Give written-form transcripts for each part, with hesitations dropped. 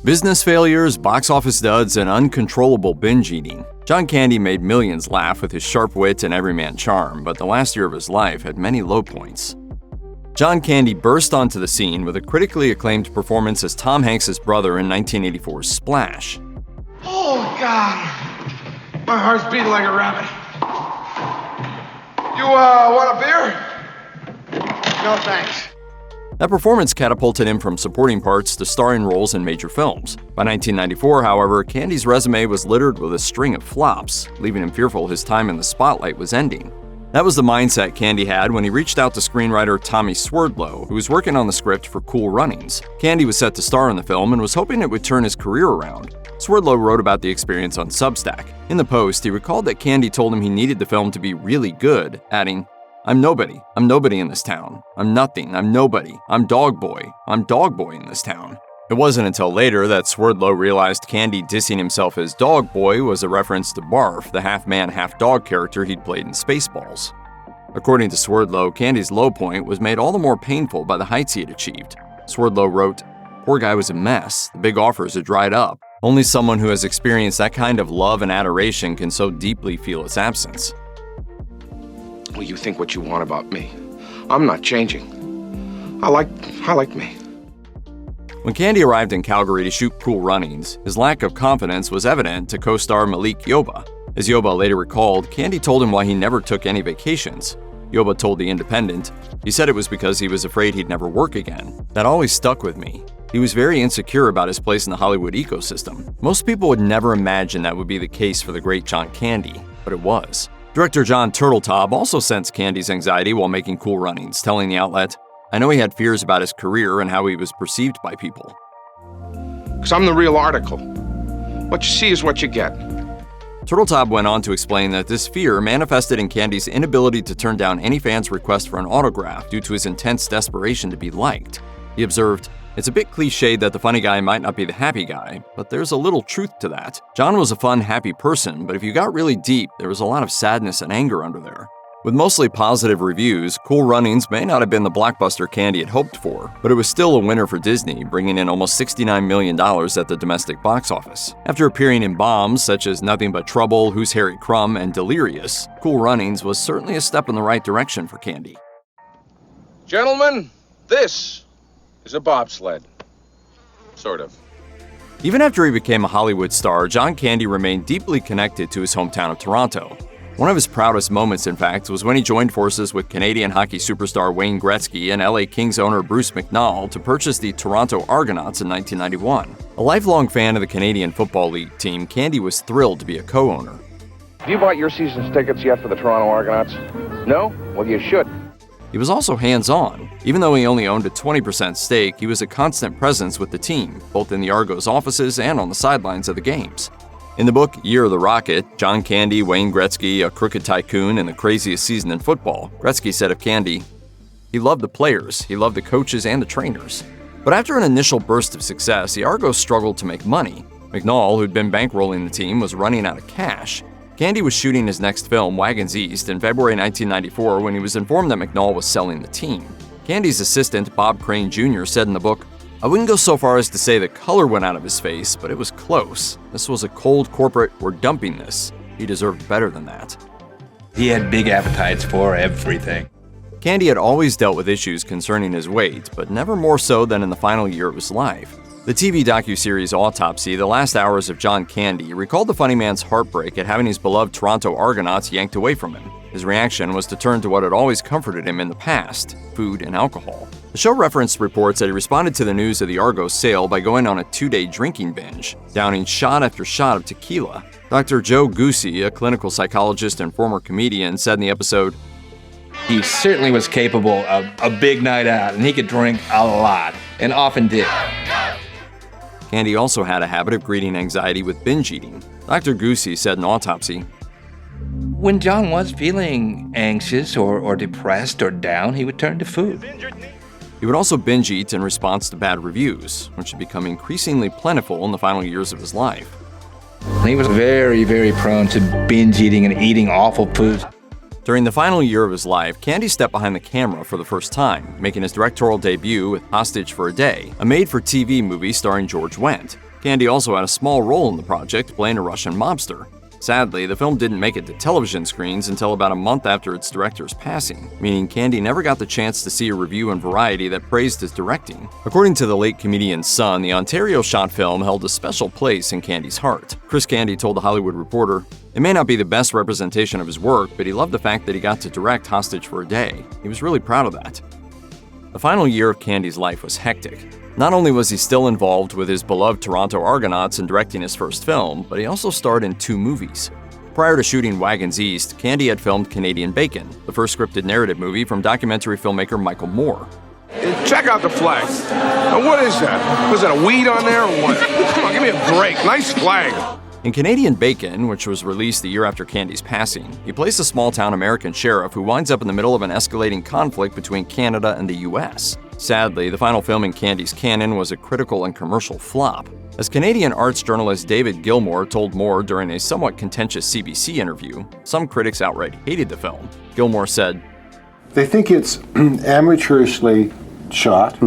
Business failures, box office duds, and uncontrollable binge eating. John Candy made millions laugh with his sharp wit and everyman charm, but the last year of his life had many low points. John Candy burst onto the scene with a critically acclaimed performance as Tom Hanks' brother in 1984's Splash. Oh, God. My heart's beating like a rabbit. You, want a beer? No, thanks. That performance catapulted him from supporting parts to starring roles in major films. By 1994, however, Candy's resume was littered with a string of flops, leaving him fearful his time in the spotlight was ending. That was the mindset Candy had when he reached out to screenwriter Tommy Swerdlow, who was working on the script for Cool Runnings. Candy was set to star in the film and was hoping it would turn his career around. Swerdlow wrote about the experience on Substack. In the post, he recalled that Candy told him he needed the film to be really good, adding, I'm nobody in this town. I'm nothing, I'm nobody. I'm dog boy in this town. It wasn't until later that Swerdlow realized Candy dissing himself as Dog Boy was a reference to Barf, the half-man, half-dog character he'd played in Spaceballs. According to Swerdlow, Candy's low point was made all the more painful by the heights he had achieved. Swerdlow wrote, Poor guy was a mess. The big offers had dried up. Only someone who has experienced that kind of love and adoration can so deeply feel its absence. Well, you think what you want about me. I'm not changing. I like me. When Candy arrived in Calgary to shoot Cool Runnings, his lack of confidence was evident to co-star Malik Yoba. As Yoba later recalled, Candy told him why he never took any vacations. Yoba told The Independent, he said it was because he was afraid he'd never work again. That always stuck with me. He was very insecure about his place in the Hollywood ecosystem. Most people would never imagine that would be the case for the great John Candy, but it was. Director John Turteltaub also sensed Candy's anxiety while making Cool Runnings, telling the outlet, I know he had fears about his career and how he was perceived by people. Because I'm the real article. What you see is what you get. Turteltaub went on to explain that this fear manifested in Candy's inability to turn down any fan's request for an autograph due to his intense desperation to be liked. He observed, It's a bit cliched that the funny guy might not be the happy guy, but there's a little truth to that. John was a fun, happy person, but if you got really deep, there was a lot of sadness and anger under there. With mostly positive reviews, Cool Runnings may not have been the blockbuster Candy had hoped for, but it was still a winner for Disney, bringing in almost $69 million at the domestic box office. After appearing in bombs such as Nothing But Trouble, Who's Harry Crumb, and Delirious, Cool Runnings was certainly a step in the right direction for Candy. Gentlemen, this is a bobsled. Sort of. Even after he became a Hollywood star, John Candy remained deeply connected to his hometown of Toronto. One of his proudest moments, in fact, was when he joined forces with Canadian hockey superstar Wayne Gretzky and LA Kings owner Bruce McNall to purchase the Toronto Argonauts in 1991. A lifelong fan of the Canadian Football League team, Candy was thrilled to be a co-owner. Have you bought your season's tickets yet for the Toronto Argonauts? No? Well, you should. He was also hands-on. Even though he only owned a 20% stake, he was a constant presence with the team, both in the Argos offices and on the sidelines of the games. In the book Year of the Rocket, John Candy, Wayne Gretzky, a crooked tycoon, and the craziest season in football, Gretzky said of Candy, he loved the players, he loved the coaches and the trainers. But after an initial burst of success, the Argos struggled to make money. McNall, who'd been bankrolling the team, was running out of cash. Candy was shooting his next film, Wagons East, in February 1994 when he was informed that McNall was selling the team. Candy's assistant, Bob Crane Jr., said in the book, I wouldn't go so far as to say the color went out of his face, but it was close. This was a cold corporate, we're dumping this. He deserved better than that. He had big appetites for everything. Candy had always dealt with issues concerning his weight, but never more so than in the final year of his life. The TV docuseries Autopsy, The Last Hours of John Candy, recalled the funny man's heartbreak at having his beloved Toronto Argonauts yanked away from him. His reaction was to turn to what had always comforted him in the past, food and alcohol. The show referenced reports that he responded to the news of the Argos sale by going on a 2-day drinking binge, downing shot after shot of tequila. Dr. Joe Goosey, a clinical psychologist and former comedian, said in the episode, He certainly was capable of a big night out, and he could drink a lot, and often did. Candy also had a habit of greeting anxiety with binge eating. Dr. Goosey said in Autopsy, When John was feeling anxious or depressed or down, he would turn to food. He would also binge eat in response to bad reviews, which had become increasingly plentiful in the final years of his life. He was very, very prone to binge eating and eating awful foods. During the final year of his life, Candy stepped behind the camera for the first time, making his directorial debut with Hostage for a Day, a made-for-TV movie starring George Wendt. Candy also had a small role in the project, playing a Russian mobster. Sadly, the film didn't make it to television screens until about a month after its director's passing, meaning Candy never got the chance to see a review in Variety that praised his directing. According to the late comedian's son, the Ontario-shot film held a special place in Candy's heart. Chris Candy told The Hollywood Reporter, "It may not be the best representation of his work, but he loved the fact that he got to direct Hostage for a Day. He was really proud of that." The final year of Candy's life was hectic. Not only was he still involved with his beloved Toronto Argonauts and directing his first film, but he also starred in 2 movies. Prior to shooting Wagons East, Candy had filmed Canadian Bacon, the first scripted narrative movie from documentary filmmaker Michael Moore. Check out the flag. Now, what is that? Was that a weed on there or what? Come on, give me a break. Nice flag. In Canadian Bacon, which was released the year after Candy's passing, he plays a small-town American sheriff who winds up in the middle of an escalating conflict between Canada and the U.S. Sadly, the final film in Candy's canon was a critical and commercial flop. As Canadian arts journalist David Gilmour told Moore during a somewhat contentious CBC interview, some critics outright hated the film. Gilmour said, "They think it's amateurishly shot,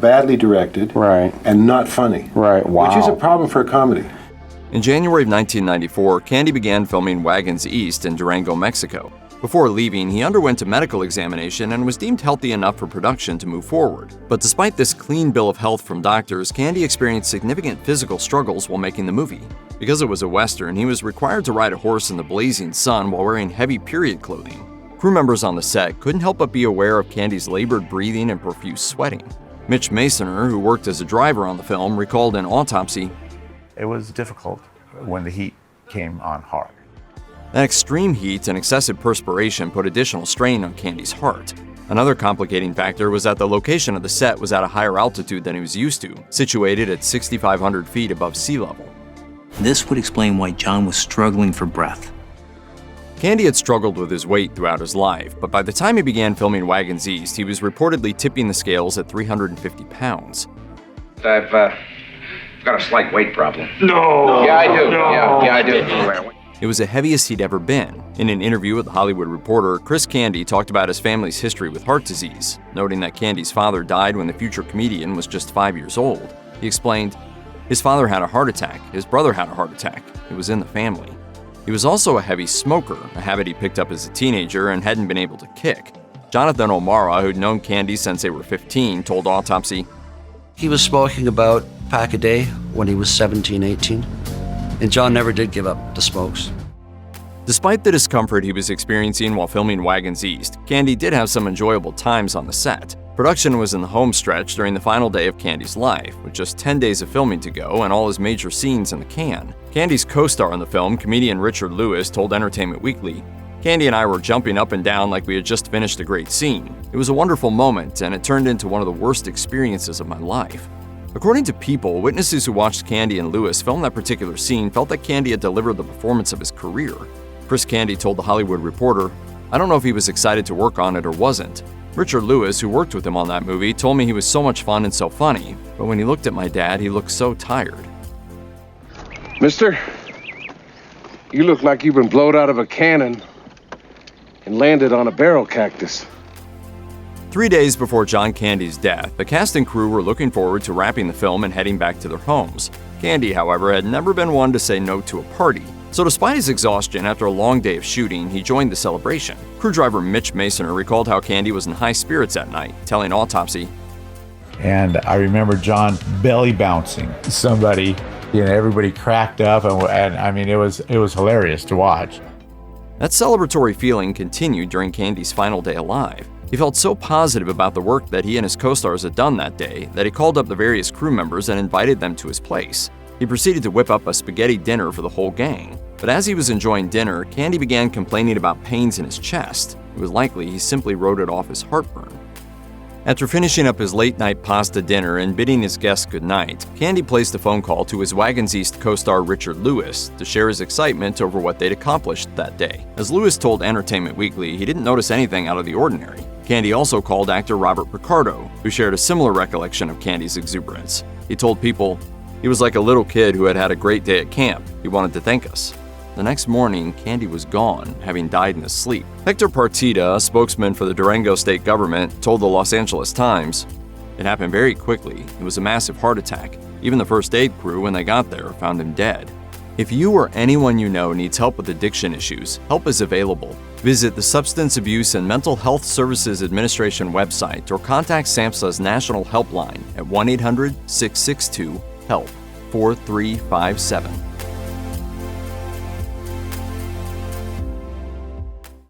badly directed, Right. and not funny. Right, wow. Which is a problem for a comedy." In January of 1994, Candy began filming Wagons East in Durango, Mexico. Before leaving, he underwent a medical examination and was deemed healthy enough for production to move forward. But despite this clean bill of health from doctors, Candy experienced significant physical struggles while making the movie. Because it was a Western, he was required to ride a horse in the blazing sun while wearing heavy period clothing. Crew members on the set couldn't help but be aware of Candy's labored breathing and profuse sweating. Mitch Masoner, who worked as a driver on the film, recalled in Autopsy, "It was difficult when the heat came on hard. that extreme heat and excessive perspiration put additional strain on Candy's heart. Another complicating factor was that the location of the set was at a higher altitude than he was used to, situated at 6,500 feet above sea level. This would explain why John was struggling for breath. Candy had struggled with his weight throughout his life, but by the time he began filming Wagons East, he was reportedly tipping the scales at 350 pounds. I've got a slight weight problem. No. Yeah, I do. Yeah, I do. It was the heaviest he'd ever been. In an interview with The Hollywood Reporter, Chris Candy talked about his family's history with heart disease, noting that Candy's father died when the future comedian was just 5 years old. He explained, "His father had a heart attack, his brother had a heart attack. It was in the family." He was also a heavy smoker, a habit he picked up as a teenager and hadn't been able to kick. Jonathan O'Mara, who'd known Candy since they were 15, told Autopsy, "He was smoking about a pack a day when he was 17, 18, and John never did give up the smokes." Despite the discomfort he was experiencing while filming Wagons East, Candy did have some enjoyable times on the set. Production was in the home stretch during the final day of Candy's life, with just 10 days of filming to go and all his major scenes in the can. Candy's co-star in the film, comedian Richard Lewis, told Entertainment Weekly, "Candy and I were jumping up and down like we had just finished a great scene. It was a wonderful moment, and it turned into one of the worst experiences of my life." According to People, witnesses who watched Candy and Lewis film that particular scene felt that Candy had delivered the performance of his career. Chris Candy told The Hollywood Reporter, "I don't know if he was excited to work on it or wasn't. Richard Lewis, who worked with him on that movie, told me he was so much fun and so funny, but when he looked at my dad, he looked so tired." Mister, you look like you've been blown out of a cannon and landed on a barrel cactus. 3 days before John Candy's death, the cast and crew were looking forward to wrapping the film and heading back to their homes. Candy, however, had never been one to say no to a party. So despite his exhaustion after a long day of shooting, he joined the celebration. Crew driver Mitch Masoner recalled how Candy was in high spirits that night, telling Autopsy, And I remember John belly bouncing somebody, everybody cracked up, and I mean, it was hilarious to watch. That celebratory feeling continued during Candy's final day alive. He felt so positive about the work that he and his co-stars had done that day that he called up the various crew members and invited them to his place. He proceeded to whip up a spaghetti dinner for the whole gang. But as he was enjoying dinner, Candy began complaining about pains in his chest. It was likely he simply wrote it off as heartburn. After finishing up his late-night pasta dinner and bidding his guests goodnight, Candy placed a phone call to his Wagons East co-star Richard Lewis to share his excitement over what they'd accomplished that day. As Lewis told Entertainment Weekly, he didn't notice anything out of the ordinary. Candy also called actor Robert Picardo, who shared a similar recollection of Candy's exuberance. He told People, "He was like a little kid who had had a great day at camp. He wanted to thank us." The next morning, Candy was gone, having died in his sleep. Hector Partida, a spokesman for the Durango state government, told the Los Angeles Times, "It happened very quickly. It was a massive heart attack. Even the first aid crew, when they got there, found him dead." If you or anyone you know needs help with addiction issues, help is available. Visit the Substance Abuse and Mental Health Services Administration website or contact SAMHSA's national helpline at 1-800-662-HELP 4357.